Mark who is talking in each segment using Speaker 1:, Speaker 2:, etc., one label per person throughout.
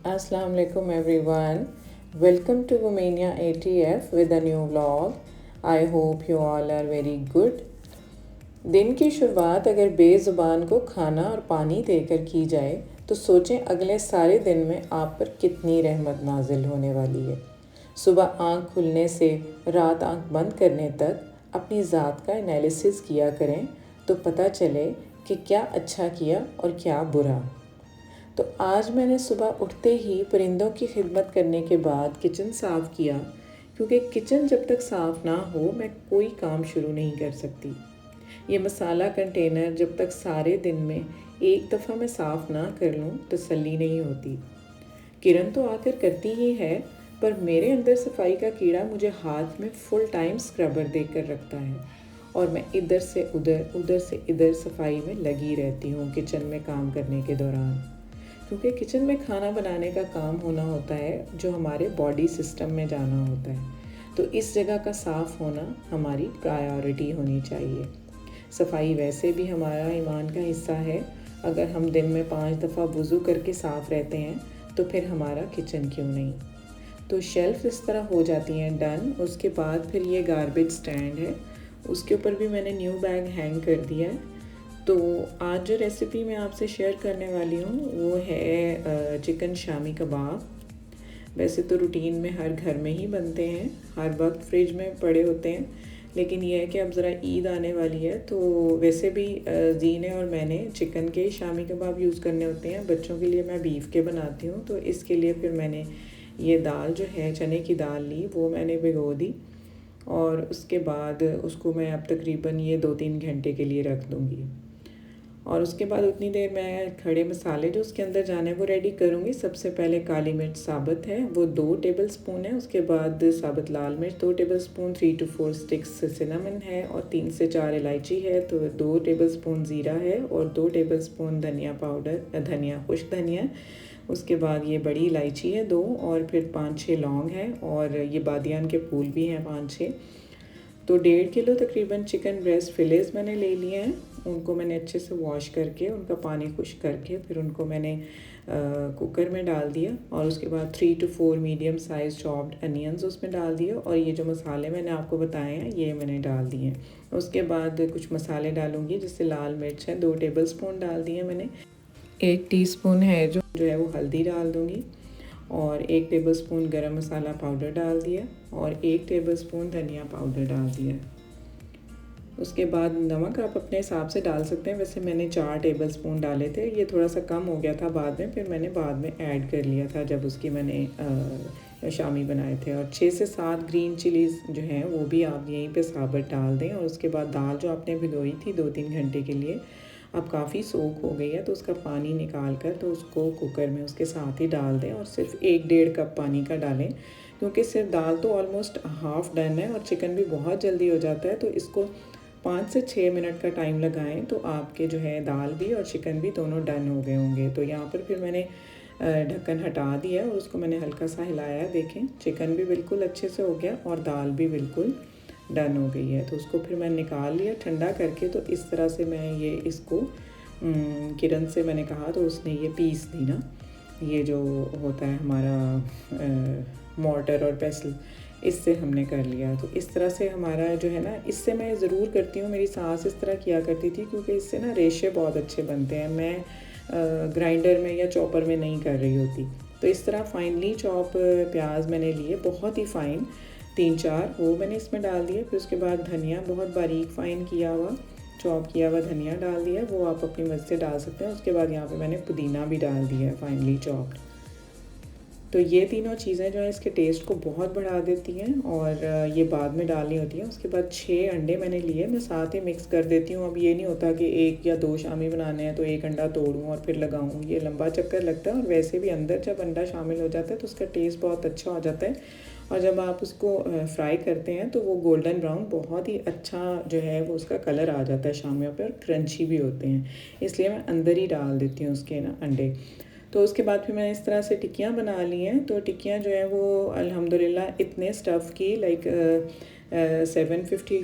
Speaker 1: Assalamu alaikum everyone. Welcome to Womania ATF with a new vlog. I hope you all are very good. दिन की शुरुआत अगर बेज़ुबान को खाना और पानी देकर की जाए तो सोचें अगले सारे दिन में आप पर कितनी रहमत नाजिल होने वाली है। सुबह आँख खुलने से रात आँख बंद करने तक अपनी ज़ात का एनालिसिस किया करें तो पता चले कि क्या अच्छा किया और क्या बुरा। तो आज मैंने सुबह उठते ही परिंदों की खिदमत करने के बाद किचन साफ़ किया, क्योंकि किचन जब तक साफ़ ना हो मैं कोई काम शुरू नहीं कर सकती। ये मसाला कंटेनर जब तक सारे दिन में एक दफ़ा मैं साफ़ ना कर लूँ तसल्ली नहीं होती। किरण तो आकर करती ही है, पर मेरे अंदर सफाई का कीड़ा मुझे हाथ में फुल टाइम स्क्रबर देकर रखता है और मैं इधर से उधर से इधर सफाई में लगी रहती हूँ किचन में काम करने के दौरान। क्योंकि किचन में खाना बनाने का काम होना होता है जो हमारे बॉडी सिस्टम में जाना होता है, तो इस जगह का साफ़ होना हमारी प्रायोरिटी होनी चाहिए। सफाई वैसे भी हमारा ईमान का हिस्सा है। अगर हम दिन में 5 दफ़ा वज़ू करके साफ़ रहते हैं तो फिर हमारा किचन क्यों नहीं। तो शेल्फ इस तरह हो जाती हैं डन। उसके बाद फिर ये गार्बेज स्टैंड है, उसके ऊपर भी मैंने न्यू बैग हैंग कर दिया है। तो आज जो रेसिपी मैं आपसे शेयर करने वाली हूँ वो है चिकन शामी कबाब। वैसे तो रूटीन में हर घर में ही बनते हैं, हर वक्त फ्रिज में पड़े होते हैं, लेकिन यह है कि अब ज़रा ईद आने वाली है तो वैसे भी जी ने और मैंने चिकन के शामी कबाब यूज़ करने होते हैं। बच्चों के लिए मैं बीफ के बनाती हूँ, तो इसके लिए फिर मैंने ये दाल जो है चने की दाल ली, वो मैंने भिगो दी और उसके बाद उसको मैं अब तकरीबन ये 2-3 घंटे के लिए रख दूँगी। और उसके बाद उतनी देर मैं खड़े मसाले जो उसके अंदर जाने वो रेडी करूँगी। सबसे पहले काली मिर्च साबुत है, वो 2 टेबलस्पून है। उसके बाद साबुत लाल मिर्च 2 टेबलस्पून, 3 to 4 स्टिक्स सिनेमन है और 3 से 4 इलायची है, तो 2 टेबलस्पून ज़ीरा है और 2 टेबलस्पून धनिया पाउडर, धनिया खुश्क धनिया। उसके बाद ये बड़ी इलायची है 2 और फिर 5-6 लौंग है और ये बादियान के फूल भी हैं 5-6। तो 1.5 किलो तकरीबन चिकन ब्रेस्ट फिलेस मैंने ले लिए हैं। उनको मैंने अच्छे से वॉश करके उनका पानी खुश्क करके फिर उनको मैंने कुकर में डाल दिया और उसके बाद 3 to 4 medium size chopped onions उसमें डाल दिए और ये जो मसाले मैंने आपको बताए हैं ये मैंने डाल दिए। उसके बाद कुछ मसाले डालूँगी, जैसे लाल मिर्च है 2 टेबलस्पून डाल दिए मैंने। 1 टीस्पून है जो है वो हल्दी डाल दूँगी और 1 टेबलस्पून गरम मसाला पाउडर डाल दिया और 1 टेबलस्पून धनिया पाउडर डाल दिया। उसके बाद नमक आप अपने हिसाब से डाल सकते हैं। वैसे मैंने 4 टेबलस्पून डाले थे, ये थोड़ा सा कम हो गया था बाद में, फिर मैंने बाद में ऐड कर लिया था जब उसकी मैंने शामी बनाए थे। और 6 से 7 ग्रीन चिलीज़ जो हैं वो भी आप यहीं पे साबुत डाल दें। और उसके बाद दाल जो आपने भिगोई थी 2-3 घंटे के लिए, अब काफ़ी सोख हो गई है, तो उसका पानी निकाल कर तो उसको कुकर में उसके साथ ही डाल दें और सिर्फ 1-1.5 कप पानी का डालें, क्योंकि सिर्फ दाल तो ऑलमोस्ट हाफ़ डन है और चिकन भी बहुत जल्दी हो जाता है। तो इसको 5 से 6 मिनट का टाइम लगाएं तो आपके जो है दाल भी और चिकन भी दोनों डन हो गए होंगे। तो यहाँ पर फिर मैंने ढक्कन हटा दिया और उसको मैंने हल्का सा हिलाया। देखें चिकन भी बिल्कुल अच्छे से हो गया और दाल भी बिल्कुल डन हो गई है। तो उसको फिर मैं निकाल लिया ठंडा करके। तो इस तरह से मैं ये इसको किरण से मैंने कहा तो उसने ये पीस दी ना, ये जो होता है हमारा मोर्टर और पेसल, इससे हमने कर लिया। तो इस तरह से हमारा जो है ना, इससे मैं ज़रूर करती हूँ, मेरी सास इस तरह किया करती थी, क्योंकि इससे ना रेशे बहुत अच्छे बनते हैं। मैं ग्राइंडर में या चॉपर में नहीं कर रही होती। तो इस तरह फाइनली चॉप प्याज मैंने लिए, बहुत ही फ़ाइन 3-4, वो मैंने इसमें डाल दिए। फिर उसके बाद धनिया बहुत बारीक फ़ाइन किया हुआ चॉप किया हुआ धनिया डाल दिया, वो आप अपनी मर्ज़ी से डाल सकते हैं। उसके बाद यहाँ पे मैंने पुदीना भी डाल दिया है फाइनली चॉप्ड। तो ये तीनों चीज़ें जो है इसके टेस्ट को बहुत बढ़ा देती हैं और ये बाद में डालनी होती हैं। उसके बाद 6 अंडे मैंने लिए, मैं साथ ही मिक्स कर देती हूँ। अब ये नहीं होता कि 1 या 2 शामी बनाने हैं तो 1 अंडा तोड़ूँ और फिर लगाऊँ, ये लंबा चक्कर लगता है। और वैसे भी अंदर जब अंडा शामिल हो जाता है तो उसका टेस्ट बहुत अच्छा हो जाता है और जब आप उसको फ्राई करते हैं तो वो गोल्डन ब्राउन बहुत ही अच्छा जो है वो उसका कलर आ जाता है शामियों पर, और क्रंची भी होते हैं, इसलिए मैं अंदर ही डाल देती हूँ उसके ना अंडे। तो उसके बाद फिर मैंने इस तरह से टिक्कियाँ बना ली हैं। तो टिक्कियाँ जो है वो अल्हम्दुलिल्लाह इतने स्टफ़ की, लाइक 750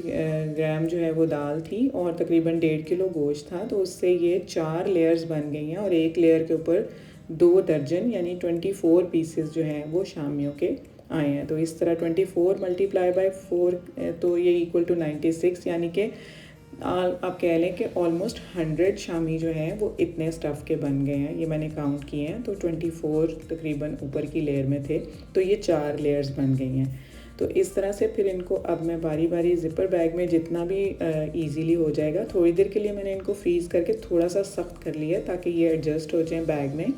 Speaker 1: ग्राम जो है वो दाल थी और तकरीबन 1.5 किलो गोश्त था, तो उससे ये 4 लेयर्स बन गई हैं और एक लेयर के ऊपर 2 दर्जन यानी 24 पीसेस जो हैं वो शामियों के आए हैं। तो इस तरह 24 मल्टीप्लाई बाय 4 तो ये इक्वल टू 96, यानी कि आप कह लें कि ऑलमोस्ट 100 शामी जो हैं वो इतने स्टफ़ के बन गए हैं। ये मैंने काउंट किए हैं, तो 24 तकरीबन ऊपर की लेयर में थे, तो ये 4 लेयर्स बन गई हैं। तो इस तरह से फिर इनको अब मैं बारी बारी ज़िपर बैग में जितना भी इजीली हो जाएगा, थोड़ी देर के लिए मैंने इनको फ्रीज़ करके थोड़ा सा सख्त कर लिया ताकि ये एडजस्ट हो जाए बैग में।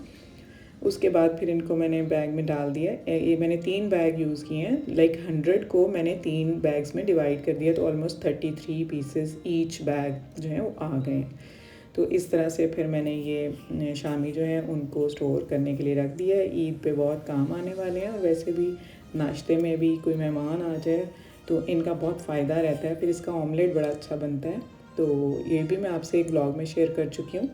Speaker 1: उसके बाद फिर इनको मैंने बैग में डाल दिया। ये मैंने 3 बैग यूज़ किए हैं, लाइक 100 को मैंने 3 बैग्स में डिवाइड कर दिया, तो ऑलमोस्ट 33 पीसेस ईच बैग जो है वो आ गए। तो इस तरह से फिर मैंने ये शामी जो है उनको स्टोर करने के लिए रख दिया है। ईद पे बहुत काम आने वाले हैं, और वैसे भी नाश्ते में भी कोई मेहमान आ जाए तो इनका बहुत फ़ायदा रहता है। फिर इसका ऑमलेट बड़ा अच्छा बनता है, तो ये भी मैं आपसे एक ब्लॉग में शेयर कर चुकी हूँ।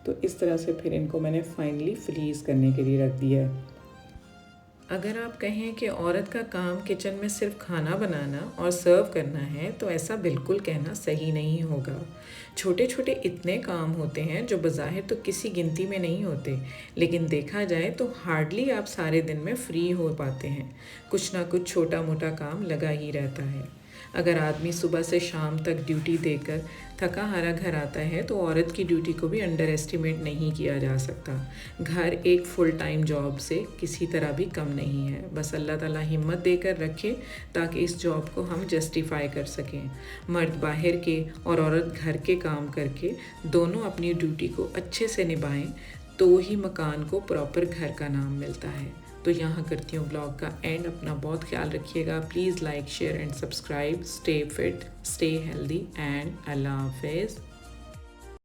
Speaker 1: तो इस तरह से फिर इनको मैंने फाइनली फ्रीज़ करने के लिए रख दिया है। अगर आप कहें कि औरत का काम किचन में सिर्फ खाना बनाना और सर्व करना है, तो ऐसा बिल्कुल कहना सही नहीं होगा। छोटे छोटे इतने काम होते हैं जो बज़ाहिर तो किसी गिनती में नहीं होते, लेकिन देखा जाए तो हार्डली आप सारे दिन में फ्री हो पाते हैं। कुछ ना कुछ छोटा मोटा काम लगा ही रहता है। अगर आदमी सुबह से शाम तक ड्यूटी देकर थका हारा घर आता है, तो औरत की ड्यूटी को भी अंडर एस्टिमेट नहीं किया जा सकता। घर एक फुल टाइम जॉब से किसी तरह भी कम नहीं है। बस अल्लाह ताला हिम्मत देकर रखे ताकि इस जॉब को हम जस्टिफाई कर सकें। मर्द बाहर के और औरत घर के काम करके दोनों अपनी ड्यूटी को अच्छे से निभाएं, तो ही मकान को प्रॉपर घर का नाम मिलता है। तो यहाँ करती हूँ ब्लॉग का एंड। अपना बहुत ख्याल रखिएगा। Please like, share and subscribe. Stay fit, stay healthy and अल्लाह हाफिज़।